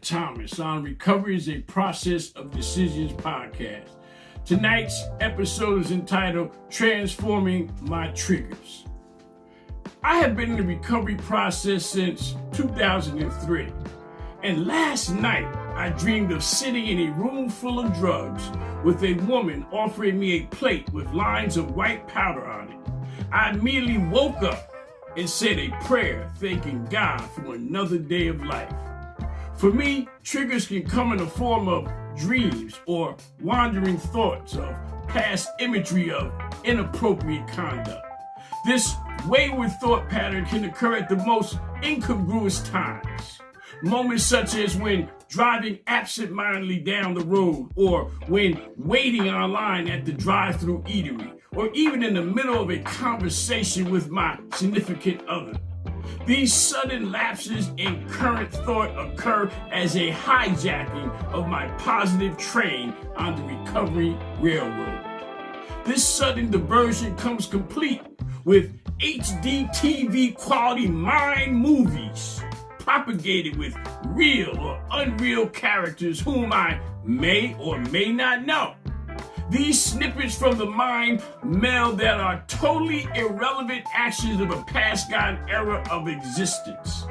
Thomas on Recovery is a Process of Decisions podcast. Tonight's episode is entitled Transforming My Triggers. I have been in the recovery process since 2003, and last night I dreamed of sitting in a room full of drugs with a woman offering me a plate with lines of white powder on it. I immediately woke up and said a prayer thanking God for another day of life. For me, triggers can come in the form of dreams or wandering thoughts of past imagery of inappropriate conduct. This wayward thought pattern can occur at the most incongruous times. Moments such as when driving absent-mindedly down the road, or when waiting online at the drive-thru eatery, or even in the middle of a conversation with my significant other. These sudden lapses in current thought occur as a hijacking of my positive train on the recovery railroad. This sudden diversion comes complete with HD TV quality mind movies propagated with real or unreal characters whom I may or may not know. These snippets from the mind meld that are totally irrelevant actions of a past gone era of existence.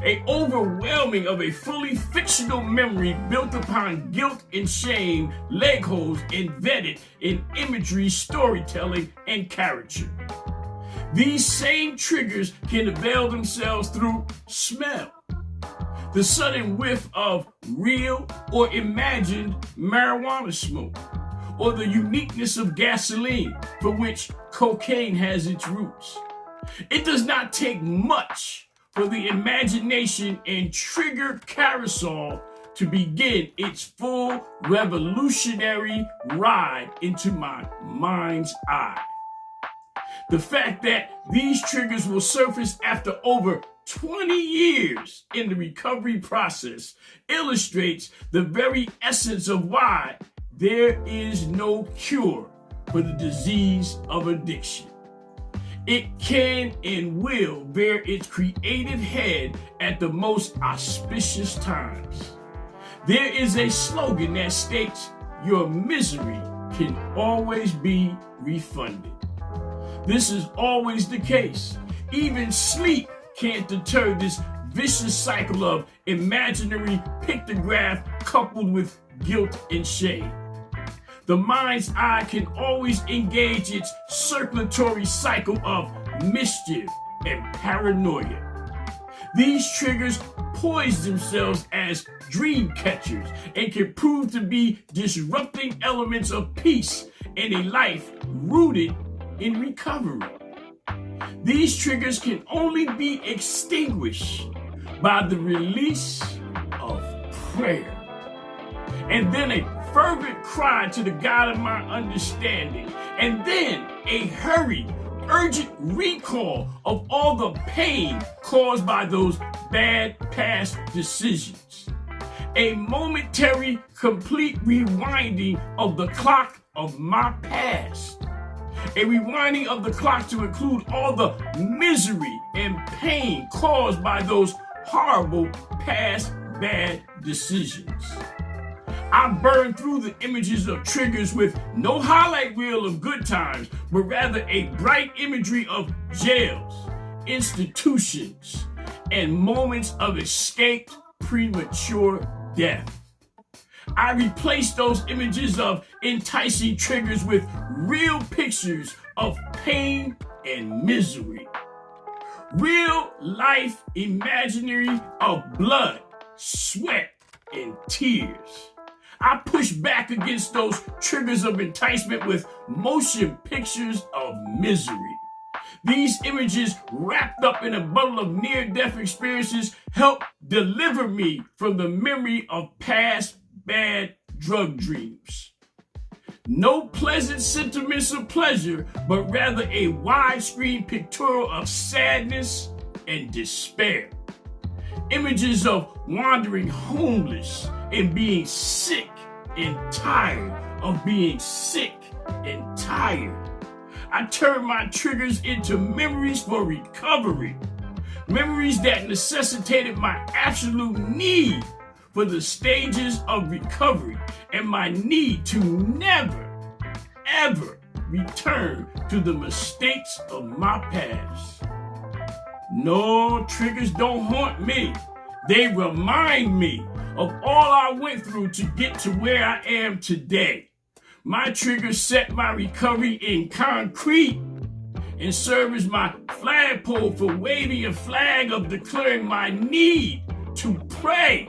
A overwhelming of a fully fictional memory built upon guilt and shame, leg holes embedded in imagery, storytelling, and character. These same triggers can avail themselves through smell. The sudden whiff of real or imagined marijuana smoke, or the uniqueness of gasoline for which cocaine has its roots. It does not take much for the imagination and trigger carousel to begin its full revolutionary ride into my mind's eye. The fact that these triggers will surface after over 20 years in the recovery process illustrates the very essence of why there is no cure for the disease of addiction. It can and will bear its creative head at the most auspicious times. There is a slogan that states, "Your misery can always be refunded." This is always the case. Even sleep can't deter this vicious cycle of imaginary pictograph coupled with guilt and shame. The mind's eye can always engage its circulatory cycle of mischief and paranoia. These triggers poise themselves as dream catchers and can prove to be disrupting elements of peace in a life rooted in recovery. These triggers can only be extinguished by the release of prayer, and then a fervent cry to the God of my understanding, and then a hurried, urgent recall of all the pain caused by those bad past decisions. A momentary, complete rewinding of the clock of my past. A rewinding of the clock to include all the misery and pain caused by those horrible past bad decisions. I burn through the images of triggers with no highlight reel of good times, but rather a bright imagery of jails, institutions, and moments of escaped premature death. I replace those images of enticing triggers with real pictures of pain and misery. Real life imaginary of blood, sweat, and tears. I push back against those triggers of enticement with motion pictures of misery. These images, wrapped up in a bundle of near-death experiences, help deliver me from the memory of past bad drug dreams. No pleasant sentiments of pleasure, but rather a widescreen pictorial of sadness and despair. Images of wandering homeless and being sick and tired of being sick and tired. I turn my triggers into memories for recovery. Memories that necessitated my absolute need for the stages of recovery and my need to never, ever return to the mistakes of my past. No, triggers don't haunt me. They remind me of all I went through to get to where I am today. My triggers set my recovery in concrete and serve as my flagpole for waving a flag of declaring my need to pray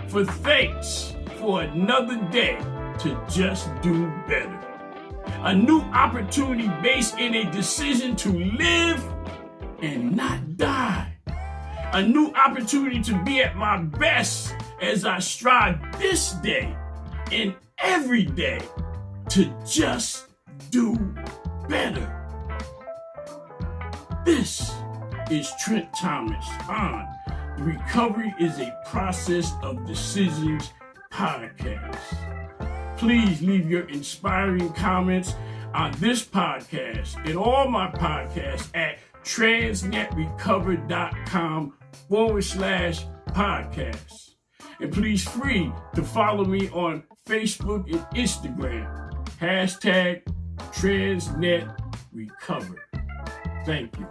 for thanks for another day to just do better. A new opportunity based in a decision to live and not die. A new opportunity to be at my best as I strive this day and every day to just do better. This is Trent Thomas on the Recovery is a Process of Decisions podcast. Please leave your inspiring comments on this podcast and all my podcasts at transnetrecover.com/podcast. And please free to follow me on Facebook and Instagram. #TransnetRecover. Thank you.